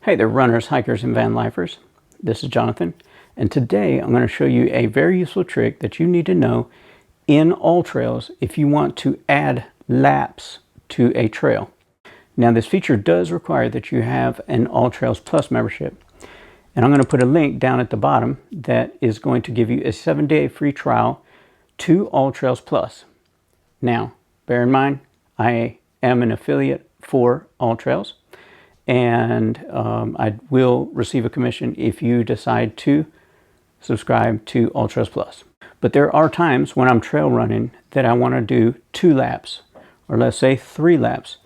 Hey there, runners, hikers, and van lifers. This is Jonathan, and today I'm going to show you a very useful trick that you need to know in Alltrails if you want to add laps to a trail. Now, this feature does require that you have an Alltrails Plus membership, and I'm going to put a link down at the bottom that is going to give you a 7-day free trial to Alltrails Plus. Now, bear in mind, I am an affiliate for Alltrails, and I will receive a commission if you decide to subscribe to Alltrails Plus. But there are times when I'm trail running that I want to do 2 laps, or let's say 3 laps,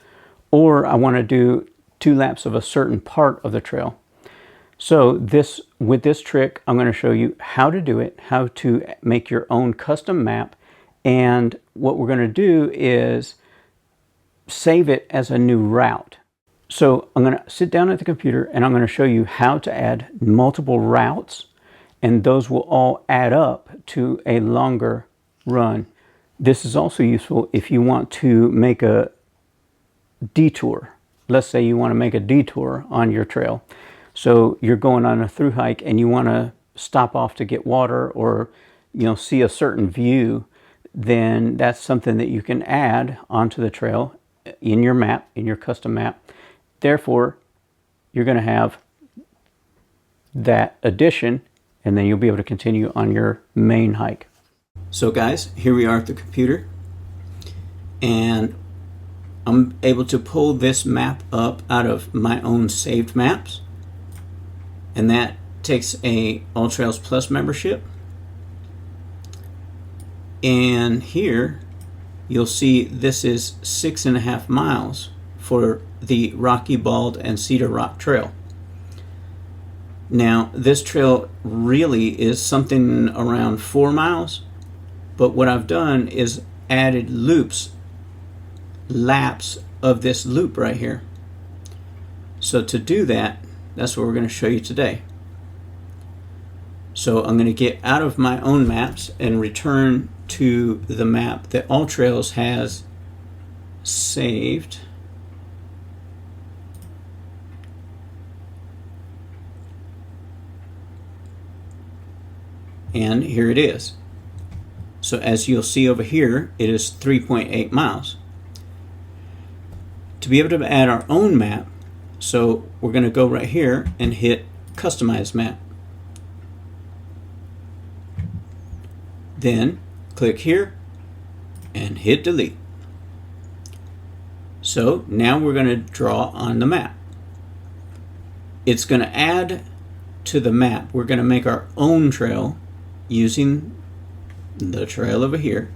or I want to do 2 laps of a certain part of the trail. So with this trick, I'm going to show you how to do it, how to make your own custom map, and what we're going to do is save it as a new route. So I'm going to sit down at the computer and I'm going to show you how to add multiple routes, and those will all add up to a longer run. This is also useful if you want to make a detour. Let's say you want to make a detour on your trail. So you're going on a through hike and you want to stop off to get water, or see a certain view, then that's something that you can add onto the trail in your map, in your custom map. Therefore, you're going to have that addition, and then you'll be able to continue on your main hike. So guys, here we are at the computer, and I'm able to pull this map up out of my own saved maps, and that takes a Alltrails Plus membership. And here you'll see this is 6.5 miles for the Rocky Bald and Cedar Rock Trail. Now, this trail really is something around 4 miles, but what I've done is added laps of this loop right here. So to do that, that's what we're going to show you today. So I'm going to get out of my own maps and return to the map that Alltrails has saved. And here it is. So as you'll see over here, it is 3.8 miles. To be able to add our own map, so we're going to go right here and hit Customize Map. Then click here and hit Delete. So now we're going to draw on the map. It's going to add to the map. We're going to make our own trail using the trail over here,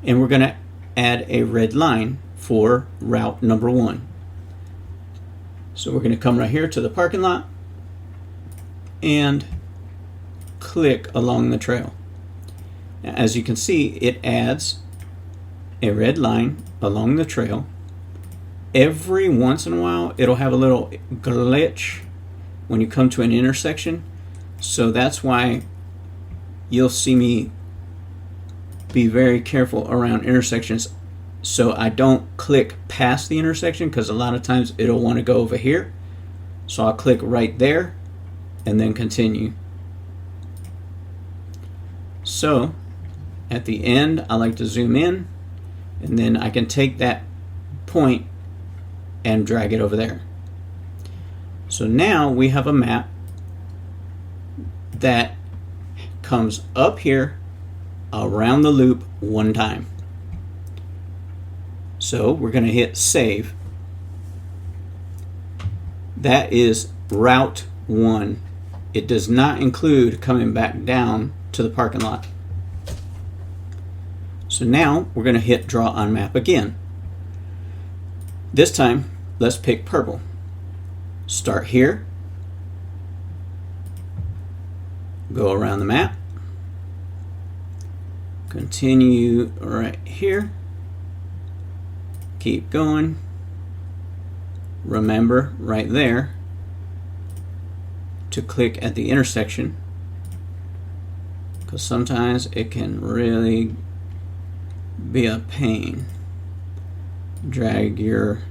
and we're going to add a red line for route number 1. So we're going to come right here to the parking lot and click along the trail. Now, as you can see, it adds a red line along the trail. Every once in a while it'll have a little glitch when you come to an intersection, so that's why you'll see me be very careful around intersections, so I don't click past the intersection, because a lot of times it'll want to go over here. So I'll click right there and then continue. So at the end, I like to zoom in, and then I can take that point and drag it over there. So now we have a map that comes up here around the loop 1 time. So we're going to hit Save. That is Route 1. It does not include coming back down to the parking lot. So now we're going to hit Draw on Map again. This time, let's pick purple. Start here. Go around the map. Continue right here. Keep going. Remember right there to click at the intersection, because sometimes it can really be a pain. Drag your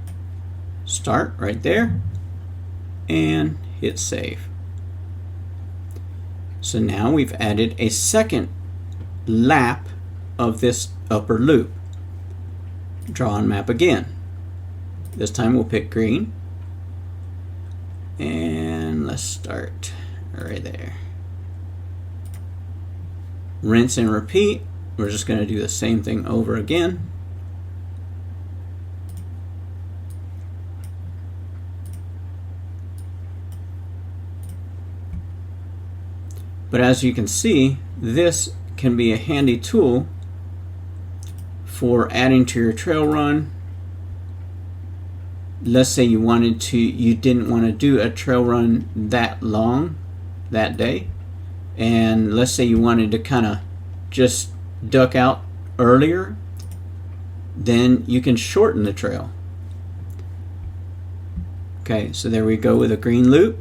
start right there and hit save. So now we've added a second lap of this upper loop. Draw on map again. This time we'll pick green. And let's start right there. Rinse and repeat. We're just going to do the same thing over again. But as you can see, this can be a handy tool for adding to your trail run. Let's say you didn't want to do a trail run that long that day, and let's say you wanted to kind of just duck out earlier, then you can shorten the trail. Okay, so there we go with a green loop.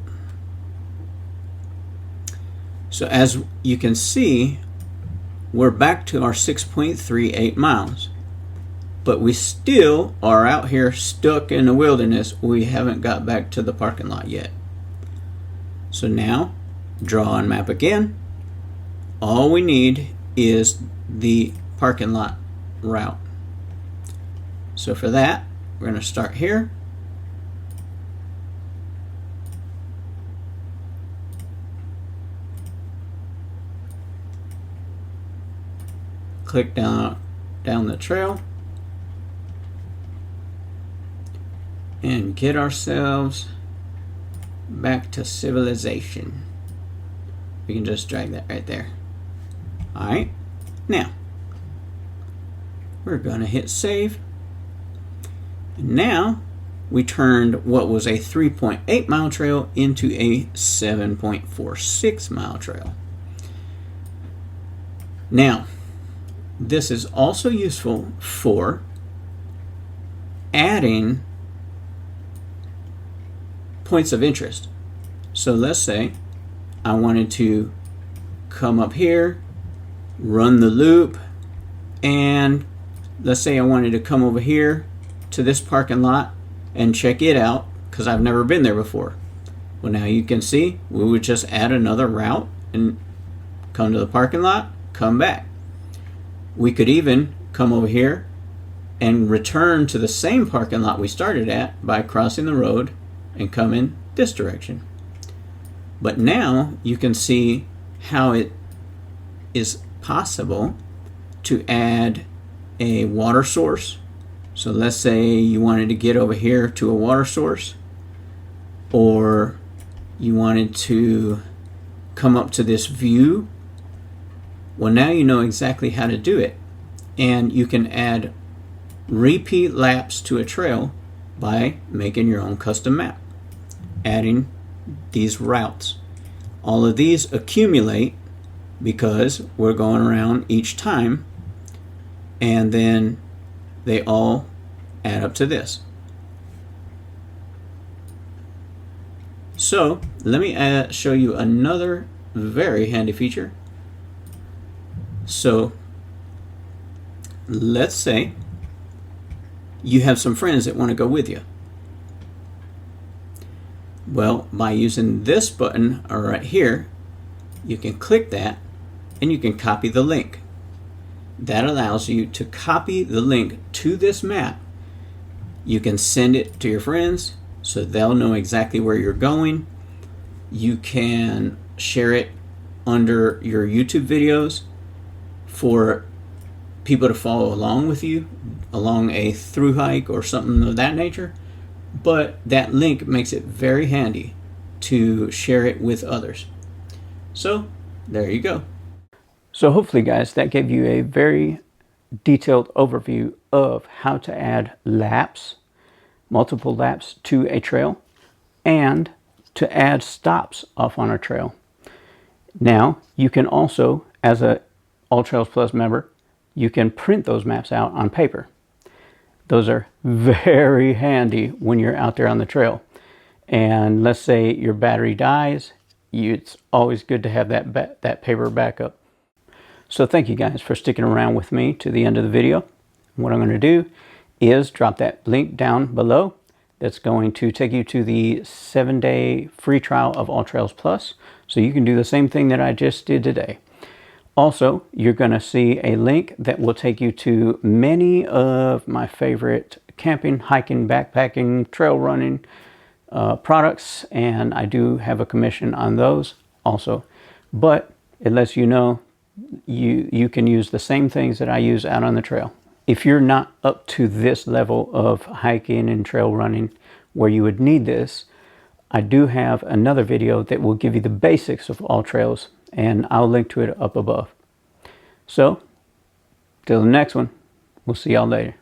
So as you can see, we're back to our 6.38 miles. But we still are out here stuck in the wilderness. We haven't got back to the parking lot yet. So now, draw on map again. All we need is the parking lot route. So for that, we're going to start here. Click down the trail and get ourselves back to civilization. We can just drag that right there. Alright, now we're gonna hit save. And now we turned what was a 3.8 mile trail into a 7.46 mile trail. Now this is also useful for adding points of interest. So let's say I wanted to come up here, run the loop, and let's say I wanted to come over here to this parking lot and check it out because I've never been there before. Well, now you can see we would just add another route and come to the parking lot, come back. We could even come over here and return to the same parking lot we started at by crossing the road and come in this direction. But now you can see how it is possible to add a water source. So let's say you wanted to get over here to a water source, or you wanted to come up to this view. Well, now you know exactly how to do it, and you can add repeat laps to a trail by making your own custom map, adding these routes. All of these accumulate because we're going around each time, and then they all add up to this. So let me show you another very handy feature. So let's say you have some friends that want to go with you. Well, by using this button right here, you can click that and you can copy the link. That allows you to copy the link to this map. You can send it to your friends so they'll know exactly where you're going. You can share it under your YouTube videos for people to follow along with you along a through hike or something of that nature. But that link makes it very handy to share it with others. So there you go. So hopefully, guys, that gave you a very detailed overview of how to add laps, multiple laps to a trail, and to add stops off on a trail. Now, you can also, as a Alltrails Plus member, you can print those maps out on paper. Those are very handy when you're out there on the trail. And let's say your battery dies, it's always good to have that paper backup. So thank you guys for sticking around with me to the end of the video. What I'm going to do is drop that link down below. that's going to take you to the 7-day free trial of Alltrails Plus. So you can do the same thing that I just did today. Also, you're going to see a link that will take you to many of my favorite camping, hiking, backpacking, trail running products, and I do have a commission on those also. But it lets you know you can use the same things that I use out on the trail. If you're not up to this level of hiking and trail running where you would need this, I do have another video that will give you the basics of Alltrails, and I'll link to it up above. So, till the next one, we'll see y'all later.